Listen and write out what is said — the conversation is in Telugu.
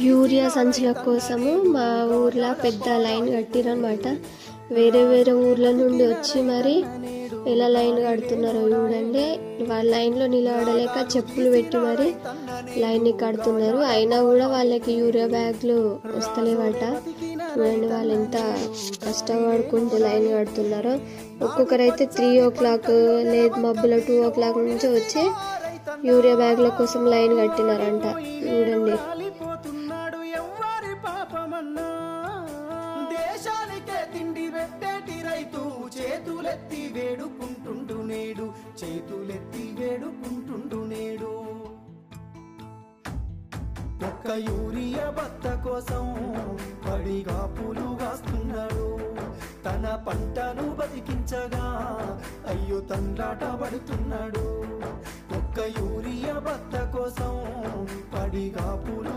యూరియా సంచుల కోసము మా ఊర్లో పెద్ద లైన్ కట్టిరనమాట. వేరే వేరే ఊర్ల నుండి వచ్చి మరి ఎలా లైన్ కడుతున్నారో చూడండి. వాళ్ళ లైన్లో నిలబడలేక చెప్పులు పెట్టి మరి లైన్ని కడుతున్నారు. అయినా కూడా వాళ్ళకి యూరియా బ్యాగ్లు వస్తలేవట. చూడండి వాళ్ళు ఎంత కష్టపడుకుంటూ లైన్ కడుతున్నారో. ఒక్కొక్కరైతే 3 o'clock లేదు మబ్బులో 2 o'clock నుంచి వచ్చి యూరియా బ్యాగ్ల కోసం లైన్ కట్టినారంట. చూడండి దేశానికే తిండి పెట్టేటి రైతు చేతులెత్తి వేడుకుంటుండు నేడు, చేతులెత్తి వేడుకుంటుండు నేడు. ఒక్క యూరియా బత్త కోసం పడిగా పూలు కాస్తున్నాడు. తన పంటను బతికించగా అయ్యో తండ్రాట పడుతున్నాడు. ఒక్క యూరియా బత్త కోసం పడిగా పూలు